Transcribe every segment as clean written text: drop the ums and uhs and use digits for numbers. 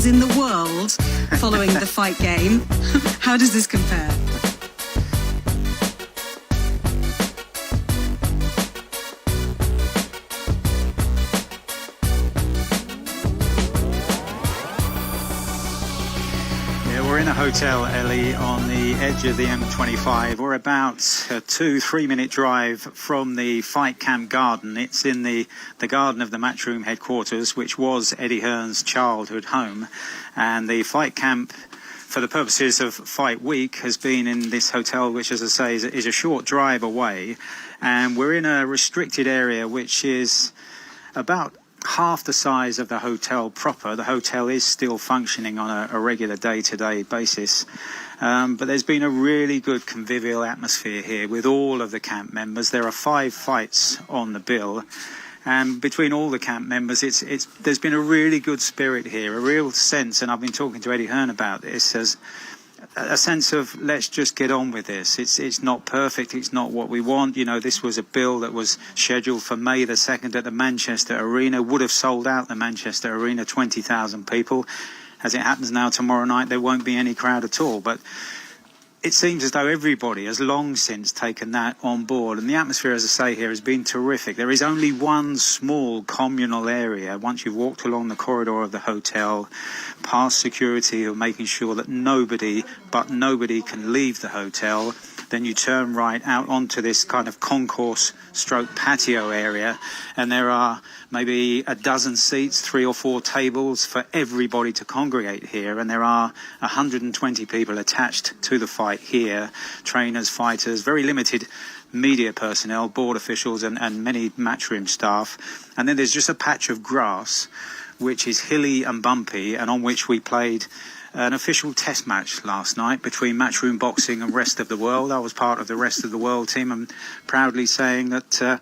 fans in the world following the fight game. How does this compare? We're in a hotel, Ellie, on the edge of the M25. We're about a 2-3 minute drive from the fight camp garden. It's in the garden of the Matchroom headquarters, which was Eddie Hearn's childhood home. And the fight camp, for the purposes of fight week, has been in this hotel, which, as I say, is a short drive away. And we're in a restricted area, which is about half the size of the hotel proper. The hotel is still functioning on a regular day-to-day basis, but there's been a really good convivial atmosphere here with all of the camp members. There are 5 fights on the bill, and between all the camp members, there's been a really good spirit here, a real sense, and I've been talking to Eddie Hearn about this, as a sense of let's just get on with this. It's not perfect. It's not what we want. You know, this was a bill that was scheduled for May the 2nd at the Manchester Arena, would have sold out the Manchester Arena, 20,000 people. As it happens now, tomorrow night, there won't be any crowd at all. But it seems as though everybody has long since taken that on board. And the atmosphere, as I say here, has been terrific. There is only one small communal area. Once you've walked along the corridor of the hotel, past security who are making sure that nobody can leave the hotel, then you turn right out onto this kind of concourse stroke patio area, and there are maybe a dozen seats, 3 or 4 tables for everybody to congregate here, and there are 120 people attached to the fight here, trainers, fighters, very limited media personnel, board officials and many matchroom staff. And then there's just a patch of grass which is hilly and bumpy, and on which we played an official test match last night between Matchroom Boxing and Rest of the World. I was part of the Rest of the World team, and proudly saying that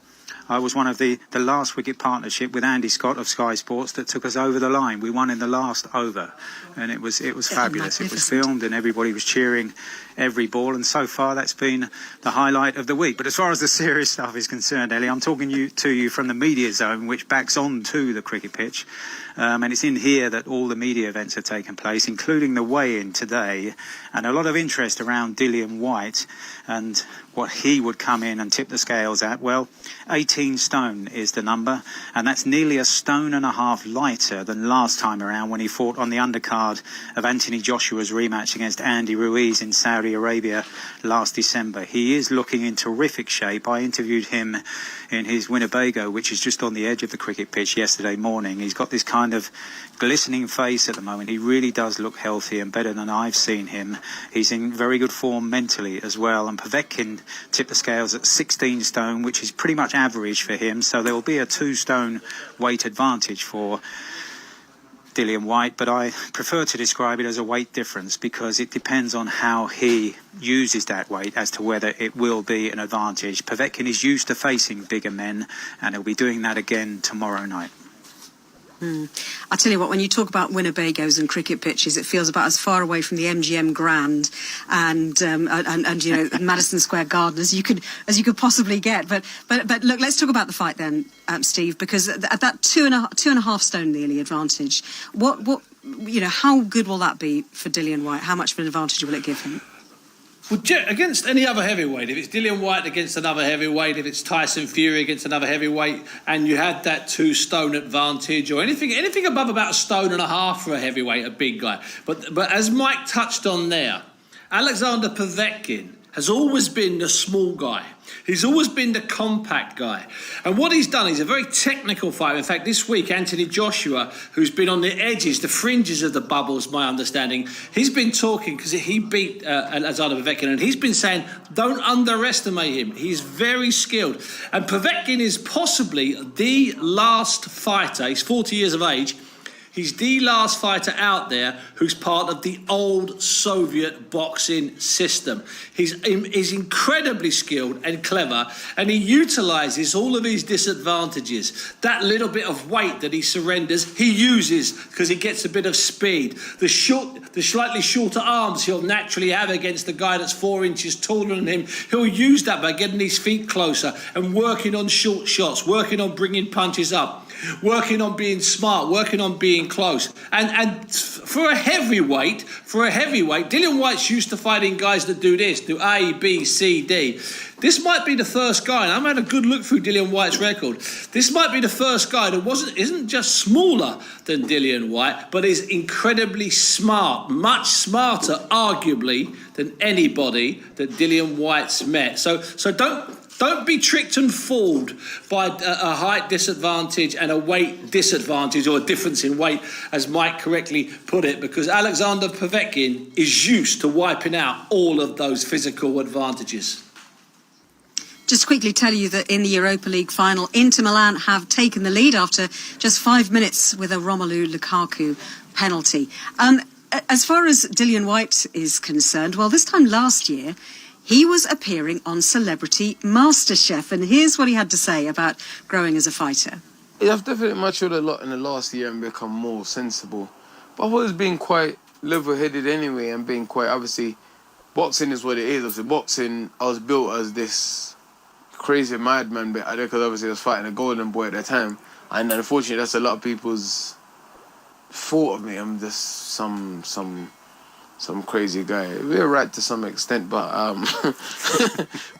I was one of the last wicket partnership with Andy Scott of Sky Sports that took us over the line. We won in the last over, and it was fabulous. It was filmed, and everybody was cheering every ball, and so far that's been the highlight of the week. But as far as the serious stuff is concerned, Ellie, I'm talking to you from the media zone, which backs on to the cricket pitch, and it's in here that all the media events have taken place, including the weigh-in today, and a lot of interest around Dillian White and what he would come in and tip the scales at. Well, 18 stone is the number, and that's nearly 1.5 stones lighter than last time around when he fought on the undercard of Anthony Joshua's rematch against Andy Ruiz in Saudi Arabia last December. He is looking in terrific shape. I interviewed him in his Winnebago, which is just on the edge of the cricket pitch, yesterday morning. He's got this kind of glistening face at the moment. He really does look healthy and better than I've seen him. He's in very good form mentally as well, and Povetkin tipped the scales at 16 stone, which is pretty much average for him, so there will be a 2 stone weight advantage for Dillian White, but I prefer to describe it as a weight difference because it depends on how he uses that weight as to whether it will be an advantage. Povetkin is used to facing bigger men, and he'll be doing that again tomorrow night. I tell you what, when you talk about Winnebagos and cricket pitches, it feels about as far away from the MGM Grand and you know, Madison Square Garden as you could possibly get. But look, let's talk about the fight then, Steve, because at that 2.5 stone nearly advantage, what you know, how good will that be for Dillian White? How much of an advantage will it give him? Well, against any other heavyweight, if it's Dillian White against another heavyweight, if it's Tyson Fury against another heavyweight, and you had that 2 stone advantage, or anything above about 1.5 stones for a heavyweight, a big guy. But as Mike touched on there, Alexander Povetkin has always been the small guy. He's always been the compact guy. And what he's done, he's a very technical fighter. In fact, this week, Anthony Joshua, who's been on the edges, the fringes of the bubbles, my understanding, he's been talking because he beat Alexander Povetkin, and he's been saying, don't underestimate him. He's very skilled. And Povetkin is possibly the last fighter, he's 40 years of age, he's the last fighter out there who's part of the old Soviet boxing system. He's incredibly skilled and clever, and he utilises all of his disadvantages. That little bit of weight that he surrenders, he uses because he gets a bit of speed. The slightly shorter arms he'll naturally have against the guy that's 4 inches taller than him. He'll use that by getting his feet closer and working on short shots, working on bringing punches up. working on being smart, working on being close. And for a heavyweight, Dillian Whyte's used to fighting guys that do this, do A, B, C, D. This might be the first guy, and I've had a good look through Dillian Whyte's record. This might be the first guy that isn't just smaller than Dillian Whyte, but is incredibly smart, much smarter, arguably, than anybody that Dillian Whyte's met. So don't be tricked and fooled by a height disadvantage and a weight disadvantage, or a difference in weight, as Mike correctly put it, because Alexander Povetkin is used to wiping out all of those physical advantages. Just quickly tell you that in the Europa League final, Inter Milan have taken the lead after just 5 minutes with a Romelu Lukaku penalty. As far as Dillian Whyte is concerned, well, this time last year, he was appearing on Celebrity MasterChef, and here's what he had to say about growing as a fighter. Yeah, I've definitely matured a lot in the last year and become more sensible. But I've always been quite level-headed anyway, and being quite, obviously, boxing is what it is. Obviously, boxing, I was built as this crazy madman bit, because obviously I was fighting a golden boy at the time, and unfortunately that's a lot of people's thought of me. I'm just some crazy guy. We're right to some extent, but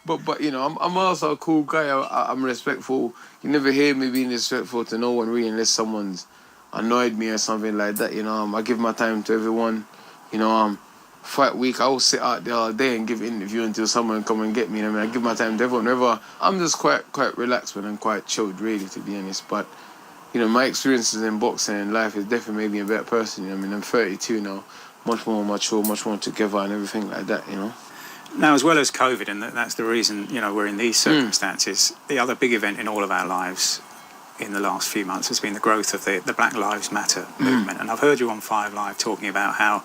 but you know, I'm also a cool guy. I'm respectful. You never hear me being disrespectful to no one really, unless someone's annoyed me or something like that. You know, I give my time to everyone. You know, fight week, I will sit out there all day and give an interview until someone come and get me. I give my time to everyone. I'm just quite relaxed when I'm quite chilled, really, to be honest. But, you know, my experiences in boxing and life has definitely made me a better person. You know, I'm 32 now, much more mature, much more together and everything like that, you know. Now, as well as COVID, and that's the reason, you know, we're in these circumstances, the other big event in all of our lives in the last few months has been the growth of the Black Lives Matter movement. And I've heard you on 5 Live talking about how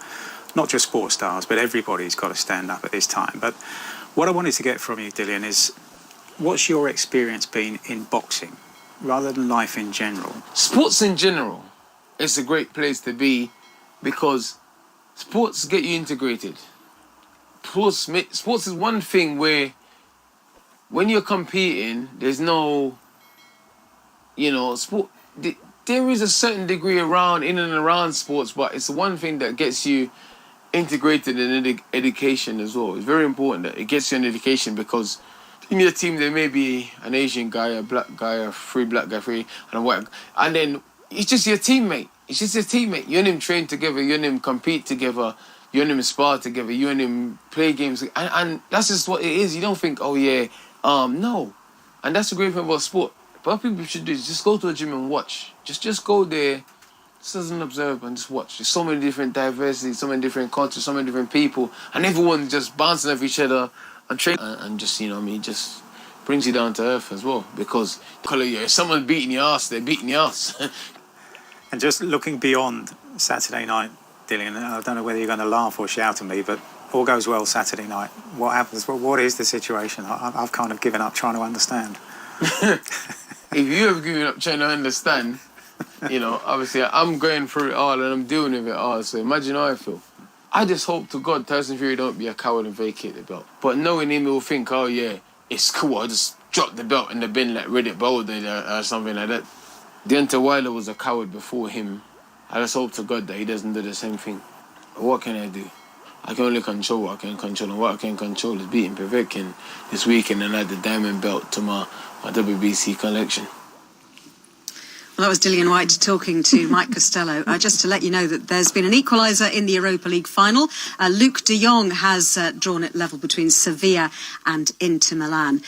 not just sports stars, but everybody's got to stand up at this time. But what I wanted to get from you, Dillian, is what's your experience been in boxing, rather than life in general? Sports in general, it's a great place to be, because sports get you integrated. Sports is one thing where when you're competing, there's no, you know, there is a certain degree in and around sports, but it's the one thing that gets you integrated in education as well. It's very important that it gets you an education, because in your team there may be an Asian guy, a black guy, a black guy, and a white guy. And then it's just your teammate. You and him train together, you and him compete together, you and him spar together, you and him play games. And that's just what it is. You don't think, oh yeah, no. And that's the great thing about sport. But what people should do is just go to a gym and watch. Just go there. Just observe and just watch. There's so many different diversity, so many different cultures, so many different people, and everyone just bouncing off each other and train, and just, you know what I mean, just brings you down to earth as well, because if someone's beating your ass, they're beating your ass. And just looking beyond Saturday night, Dillian, I don't know whether you're going to laugh or shout at me, but all goes well Saturday night. What happens? What is the situation? I've kind of given up trying to understand. If you have given up trying to understand, you know, obviously I'm going through it all and I'm dealing with it all, so imagine how I feel. I just hope to God Tyson Fury don't be a coward and vacate the belt. But knowing him, he'll think, oh yeah, it's cool, I'll just drop the belt in the bin like Reddit Bowl did or something like that. Deontay Wilder was a coward before him. I just hope to God that he doesn't do the same thing. But what can I do? I can only control what I can control, and what I can control is beating Povetkin this weekend and add the diamond belt to my WBC collection. Well, that was Dillian Whyte talking to Mike Costello. Just to let you know that there's been an equaliser in the Europa League final. Luke de Jong has drawn it level between Sevilla and Inter Milan.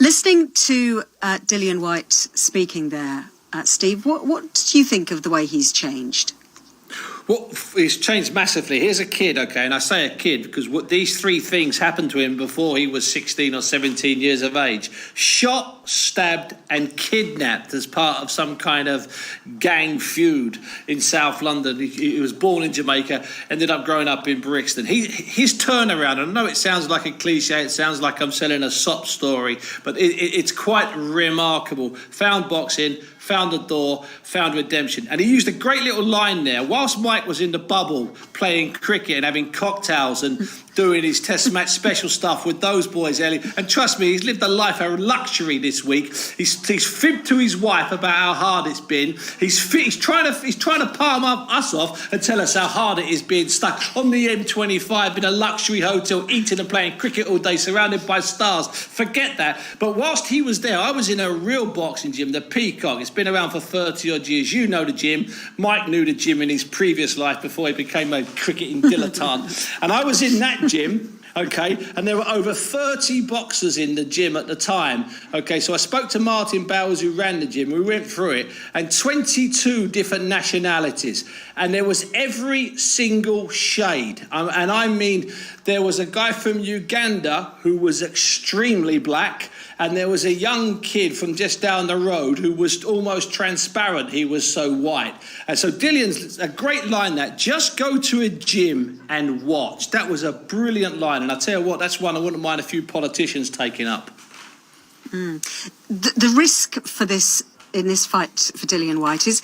Listening to Dillian Whyte speaking there, Steve, what do you think of the way he's changed? Well, he's changed massively. Here's a kid, okay, and I say a kid because these 3 things happened to him before he was 16 or 17 years of age. Shot, stabbed and kidnapped as part of some kind of gang feud in South London. He was born in Jamaica, ended up growing up in Brixton. His turnaround, I know it sounds like a cliche, it sounds like I'm selling a sob story, but it's quite remarkable. Found boxing, found a door, found redemption. And he used a great little line there. Whilst Mike was in the bubble playing cricket and having cocktails and doing his test match special stuff with those boys, Ellie. And trust me, he's lived a life of luxury this week. He's fibbed to his wife about how hard it's been. He's trying to palm us off and tell us how hard it is being stuck on the M25 in a luxury hotel, eating and playing cricket all day, surrounded by stars. Forget that. But whilst he was there, I was in a real boxing gym, the Peacock. It's been around for 30 odd years. You know the gym. Mike knew the gym in his previous life before he became a cricketing dilettante. And I was in that gym, okay, and there were over 30 boxers in the gym at the time, okay, so I spoke to Martin Bowers, who ran the gym. We went through it, and 22 different nationalities, and there was every single shade, and I mean, there was a guy from Uganda who was extremely black, and there was a young kid from just down the road who was almost transparent. He was so white. And so Dillian's a great line, that just go to a gym and watch. That was a brilliant line. And I tell you what, that's one I wouldn't mind a few politicians taking up. The risk for this in this fight for Dillian Whyte is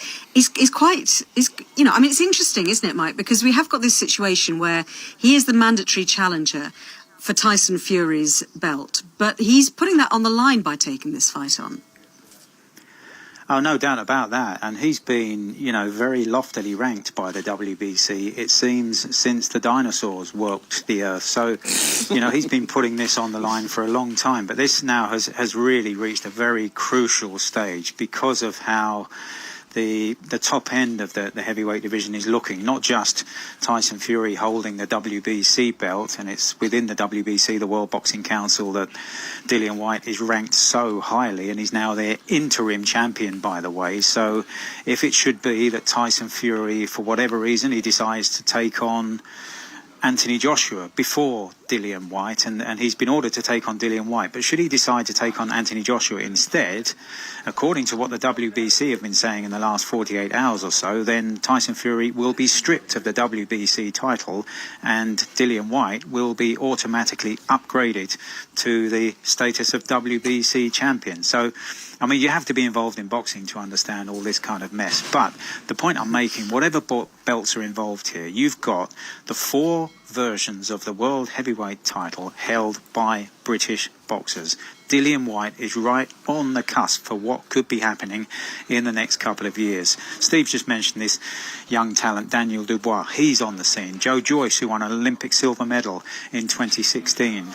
quite, you know, I mean, it's interesting, isn't it, Mike? Because we have got this situation where he is the mandatory challenger for Tyson Fury's belt, but he's putting that on the line by taking this fight on. Oh, no doubt about that. And he's been, you know, very loftily ranked by the WBC, it seems, since the dinosaurs walked the earth. So, you know, he's been putting this on the line for a long time. But this now has really reached a very crucial stage because of how the top end of the heavyweight division is looking. Not just Tyson Fury holding the WBC belt, and it's within the WBC, the World Boxing Council, that Dillian Whyte is ranked so highly, and he's now their interim champion, by the way. So if it should be that Tyson Fury, for whatever reason, he decides to take on Anthony Joshua before Dillian Whyte, and he's been ordered to take on Dillian Whyte, but should he decide to take on Anthony Joshua instead, according to what the WBC have been saying in the last 48 hours or so, then Tyson Fury will be stripped of the WBC title and Dillian Whyte will be automatically upgraded to the status of WBC champion. So, I mean, you have to be involved in boxing to understand all this kind of mess. But the point I'm making, whatever belts are involved here, you've got the 4 versions of the world heavyweight title held by British boxers. Dillian Whyte is right on the cusp for what could be happening in the next couple of years. Steve just mentioned this young talent, Daniel Dubois. He's on the scene. Joe Joyce, who won an Olympic silver medal in 2016.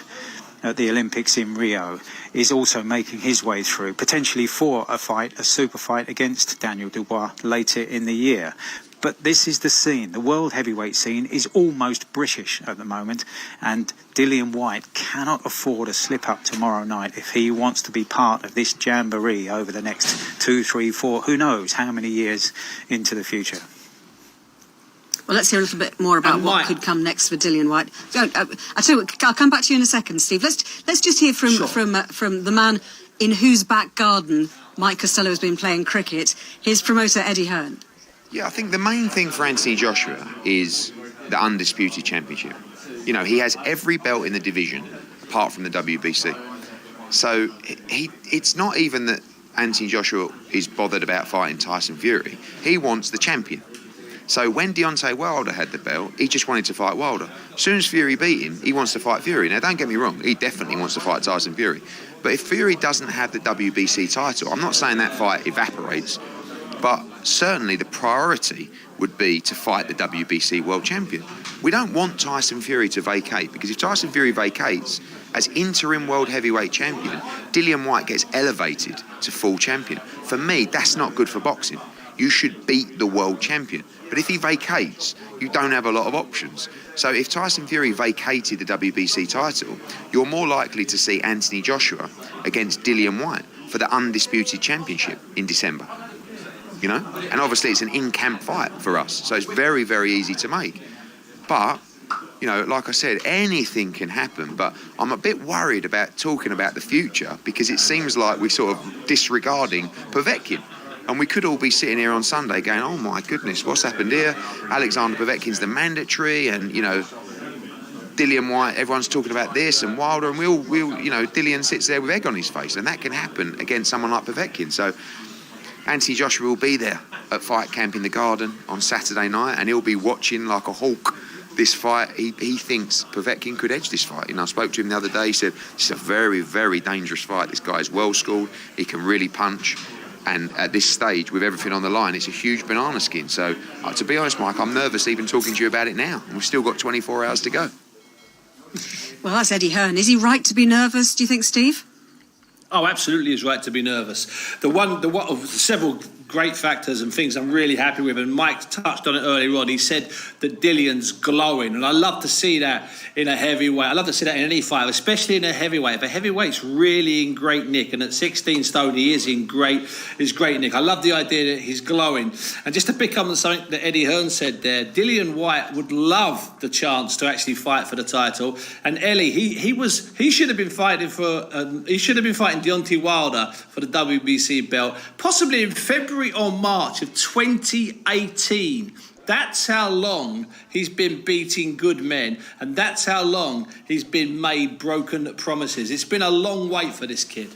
At the Olympics in Rio, is also making his way through, potentially for a super fight against Daniel Dubois later in the year. But this is the scene. The world heavyweight scene is almost British at the moment, and Dillian Whyte cannot afford a slip-up tomorrow night if he wants to be part of this jamboree over the next 2, 3, 4, who knows how many years into the future. Well, let's hear a little bit more about what could come next for Dillian Whyte. I tell you what, I'll come back to you in a second, Steve. Let's just hear from the man in whose back garden Mike Costello has been playing cricket, his promoter Eddie Hearn. Yeah, I think the main thing for Anthony Joshua is the undisputed championship. You know, he has every belt in the division apart from the WBC. So it's not even that Anthony Joshua is bothered about fighting Tyson Fury. He wants the champion. So when Deontay Wilder had the belt, he just wanted to fight Wilder. As soon as Fury beat him, he wants to fight Fury. Now, don't get me wrong, he definitely wants to fight Tyson Fury. But if Fury doesn't have the WBC title, I'm not saying that fight evaporates, but certainly the priority would be to fight the WBC world champion. We don't want Tyson Fury to vacate, because if Tyson Fury vacates as interim world heavyweight champion, Dillian Whyte gets elevated to full champion. For me, that's not good for boxing. You should beat the world champion. But if he vacates, you don't have a lot of options. So if Tyson Fury vacated the WBC title, you're more likely to see Anthony Joshua against Dillian Whyte for the undisputed championship in December. You know? And obviously it's an in-camp fight for us, so it's very, very easy to make. But, you know, like I said, anything can happen, but I'm a bit worried about talking about the future because it seems like we're sort of disregarding Povetkin. And we could all be sitting here on Sunday going, oh my goodness, what's happened here? Alexander Povetkin's the mandatory, and, you know, Dillian Whyte, everyone's talking about this, and Wilder, and we'll, you know, Dillian sits there with egg on his face, and that can happen against someone like Povetkin. So Anthony Joshua will be there at Fight Camp in the Garden on Saturday night, and he'll be watching like a hawk this fight. He thinks Povetkin could edge this fight. I spoke to him the other day. He said, it's a very, very dangerous fight. This guy's well schooled. He can really punch. And at this stage, with everything on the line, it's a huge banana skin. So, to be honest, Mike, I'm nervous even talking to you about it now. We've still got 24 hours to go. Well, that's Eddie Hearn. Is he right to be nervous, do you think, Steve? Oh, absolutely is right to be nervous. Several great factors and things I'm really happy with, and Mike touched on it earlier on. He said that Dillian's glowing, and I love to see that in a heavyweight. I love to see that in any fight, especially in a heavyweight. If a heavyweight's really in great nick, and at 16 stone he is in great nick. I love the idea that he's glowing. And just to pick up on something that Eddie Hearn said there, Dillian Whyte would love the chance to actually fight for the title. And Ellie, he should have been fighting Deontay Wilder for the WBC belt, possibly in February or March of 2018. That's how long he's been beating good men, and that's how long he's been made broken promises. It's been a long wait for this kid.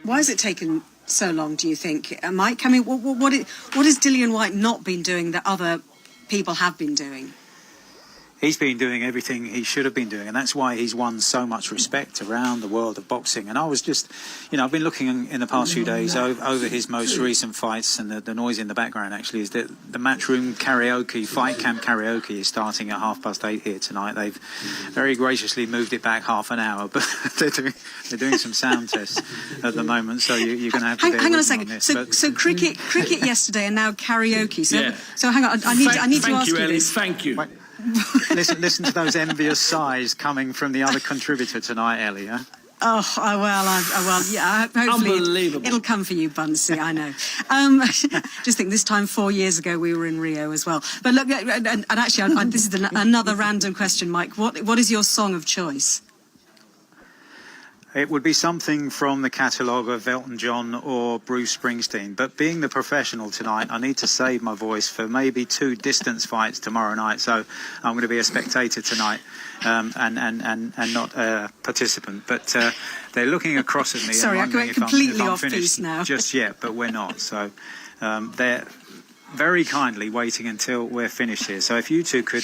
Why has it taken so long, do you think, Mike? I mean, what has Dillian Whyte not been doing that other people have been doing? He's been doing everything he should have been doing, and that's why he's won so much respect around the world of boxing. And I was just, I've been looking in the past few days over his most recent fights, and the noise in the background actually is that the Matchroom karaoke, Fight Camp karaoke, is starting at 8:30 here tonight. They've very graciously moved it back half an hour, but they're doing some sound tests at the moment, so you're going to have to bear hang on a with me second. on this. So cricket yesterday, and now karaoke. So hang on, I need to ask you Ellie, this. Thank you. Right. Listen to those envious sighs coming from the other contributor tonight, Ellie. Huh? Hopefully it'll come for you, Bunsey. I know. Just think, this time 4 years ago we were in Rio as well. But look, and actually, this is another random question, Mike. What is your song of choice? It would be something from the catalogue of Elton John or Bruce Springsteen. But being the professional tonight, I need to save my voice for maybe 2 distance fights tomorrow night. So I'm going to be a spectator tonight and not a participant. But they're looking across at me. Sorry, and I went completely off piece now. Just yet, but we're not. So they're very kindly waiting until we're finished here. So if you two could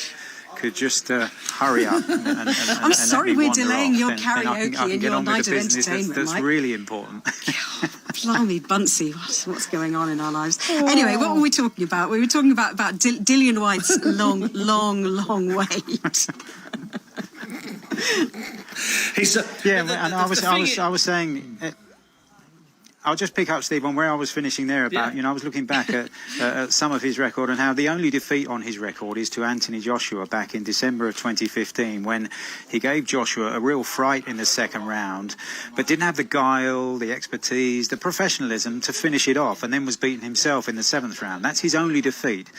just hurry up. I'm sorry we're delaying your karaoke and your night of entertainment, that's Mike. really important. Blimey, Bunsey, what's going on in our lives? Anyway, what were we talking about? We were talking about Dillian Whyte's long wait. I was saying. I'll just pick up, Steve, on where I was finishing there about, I was looking back at some of his record and how the only defeat on his record is to Anthony Joshua back in December of 2015, when he gave Joshua a real fright in the second round, but didn't have the guile, the expertise, the professionalism to finish it off, and then was beaten himself in the 7th round. That's his only defeat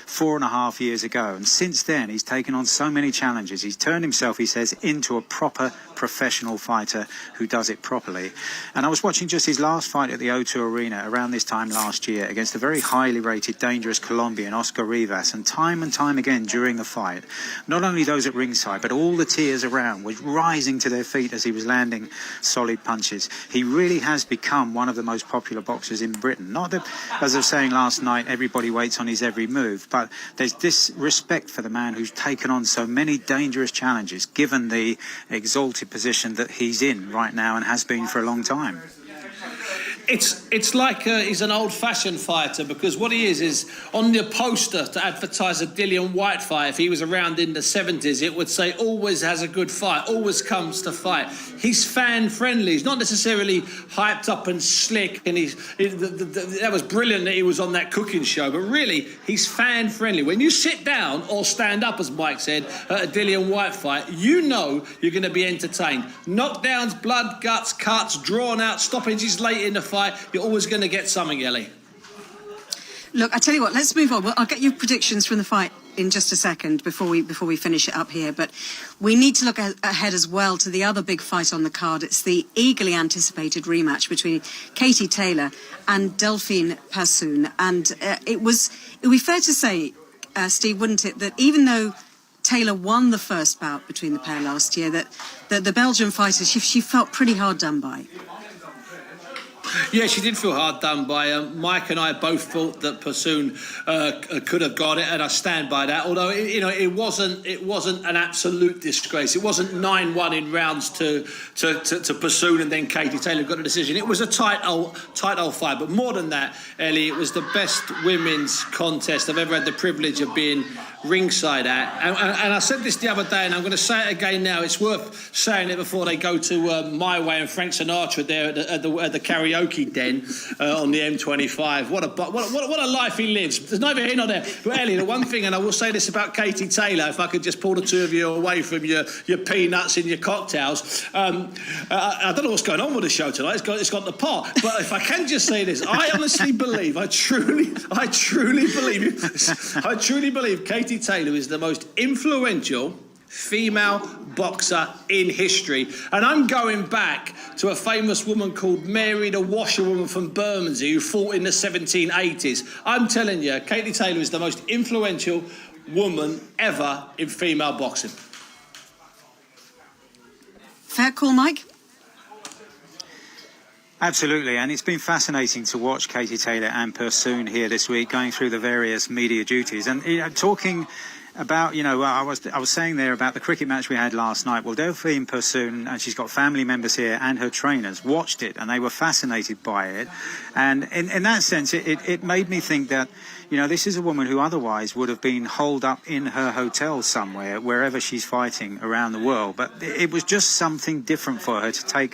4.5 years ago. And since then, he's taken on so many challenges. He's turned himself, he says, into a proper professional fighter who does it properly. And I was watching just his last fight at the O2 Arena around this time last year against a very highly rated, dangerous Colombian, Oscar Rivas, and time again during the fight, not only those at ringside, but all the tiers around were rising to their feet as he was landing solid punches. He really has become one of the most popular boxers in Britain. Not that, as I was saying last night, everybody waits on his every move, but there's this respect for the man who's taken on so many dangerous challenges, given the exalted position that he's in right now and has been for a long time. It's like he's an old-fashioned fighter, because what he is on the poster to advertise a Dillian Whyte fight, if he was around in the 70s, it would say always has a good fight, always comes to fight. He's fan-friendly. He's not necessarily hyped up and slick, and that was brilliant that he was on that cooking show, but really, he's fan-friendly. When you sit down or stand up, as Mike said, at a Dillian Whyte fight, you know you're going to be entertained. Knockdowns, blood, guts, cuts, drawn out, stoppages late in the fight. You're always going to get something, Ellie. Look, I tell you what, let's move on. Well, I'll get your predictions from the fight in just a second before we finish it up here. But we need to look ahead as well to the other big fight on the card. It's the eagerly anticipated rematch between Katie Taylor and Delphine Persoon. And it would be fair to say, Steve, wouldn't it, that even though Taylor won the first bout between the pair last year, that the Belgian fighter, she felt pretty hard done by. Yeah, she did feel hard done by. Mike and I both thought that Pursoon could have got it, and I stand by that. Although it wasn't an absolute disgrace. It wasn't 9-1 in rounds to Pursoon, and then Katie Taylor got a decision. It was a tight old fight. But more than that, Ellie, it was the best women's contest I've ever had the privilege of being ringside at. And I said this the other day, and I'm going to say it again now. It's worth saying it before they go to My Way and Frank Sinatra there at the karaoke den on the M25. What a life he lives. There's neither here nor there. But Ellie, the one thing, and I will say this about Katie Taylor, if I could just pull the two of you away from your peanuts and your cocktails. I don't know what's going on with the show tonight. It's got the pot. But if I can just say this, I honestly believe, I truly believe Katie Taylor is the most influential female boxer in history. And I'm going back to a famous woman called Mary the Washerwoman from Bermondsey who fought in the 1780s. I'm telling you, Katie Taylor is the most influential woman ever in female boxing. Fair call, Mike? Absolutely, and it's been fascinating to watch Katie Taylor and Pursoon here this week, going through the various media duties and talking about, I was saying there about the cricket match we had last night. Well, Delphine Pursoon, and she's got family members here and her trainers, watched it and they were fascinated by it. And in that sense, it made me think that, this is a woman who otherwise would have been holed up in her hotel somewhere, wherever she's fighting around the world. But it was just something different for her to take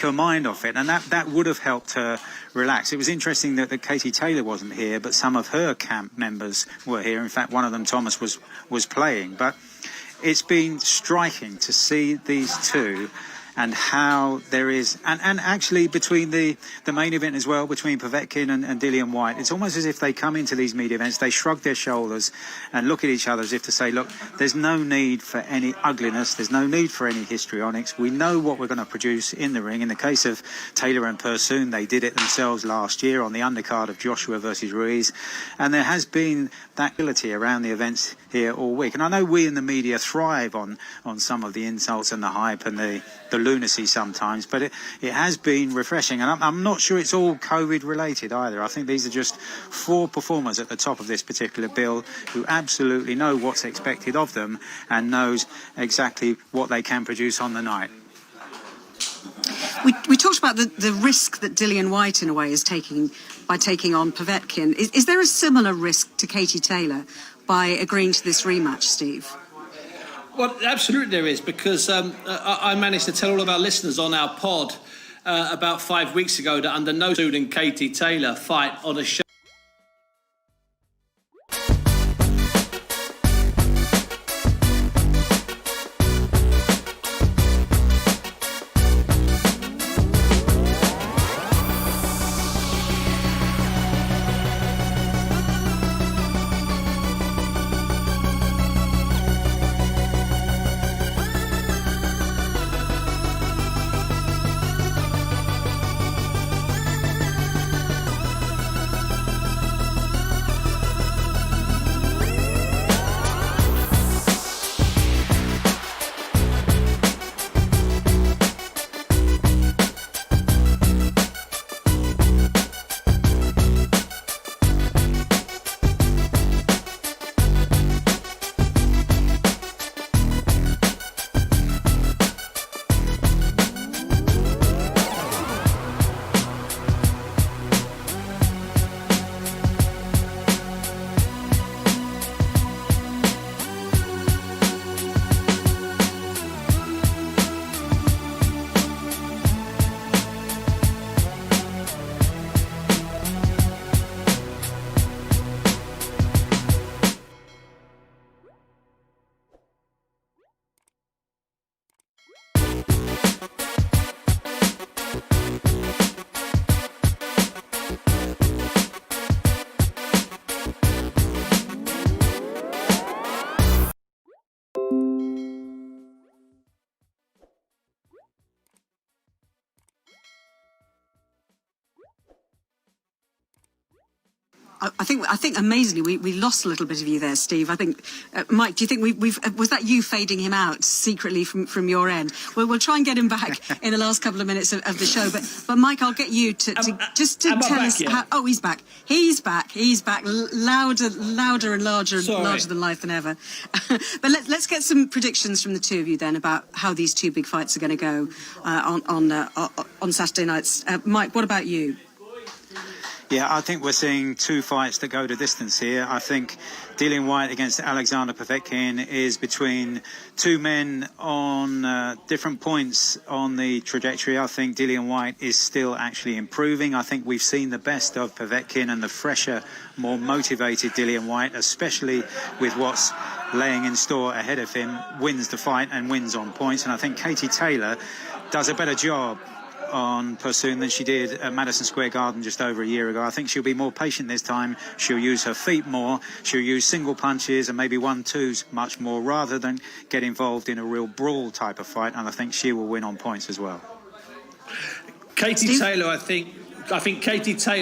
her mind off it, and that would have helped her relax. It was interesting that Katie Taylor wasn't here, but some of her camp members were here. In fact, one of them, Thomas, was playing. But it's been striking to see these two and how there is, and actually between the main event as well, between Povetkin and Dillian Whyte, it's almost as if they come into these media events, they shrug their shoulders and look at each other as if to say, look, there's no need for any ugliness, there's no need for any histrionics, we know what we're going to produce in the ring. In the case of Taylor and Pursoon, they did it themselves last year on the undercard of Joshua versus Ruiz, and there has been that ability around the events here all week. And I know we in the media thrive on some of the insults and the hype and the lunacy sometimes, but it has been refreshing, and I'm not sure it's all COVID related either. I think these are just four performers at the top of this particular bill who absolutely know what's expected of them and knows exactly what they can produce on the night. We talked about the risk that Dillian Whyte in a way is taking by taking on Povetkin. Is there a similar risk to Katie Taylor by agreeing to this rematch, Steve? Well, absolutely there is, because I managed to tell all of our listeners on our pod about 5 weeks ago that under no Pursoon and Katie Taylor fight on a show. I think amazingly we lost a little bit of you there, Steve. I think Mike, do you think was that you fading him out secretly from your end? Well, we'll try and get him back in the last couple of minutes of the show. But Mike, I'll get you to tell us how. Oh, he's back. He's back. Louder and larger than life than ever. But let's get some predictions from the two of you then about how these two big fights are going to go on Saturday nights. Mike, what about you? Yeah, I think we're seeing two fights that go the distance here. I think Dillian Whyte against Alexander Povetkin is between two men on different points on the trajectory. I think Dillian Whyte is still actually improving. I think we've seen the best of Povetkin, and the fresher, more motivated Dillian Whyte, especially with what's laying in store ahead of him, wins the fight and wins on points. And I think Katie Taylor does a better job on Pursoon than she did at Madison Square Garden just over a year ago. I think she'll be more patient this time. She'll use her feet more. She'll use single punches and maybe 1-2s much more, rather than get involved in a real brawl type of fight. And I think she will win on points as well. Katie Taylor, I think Katie Taylor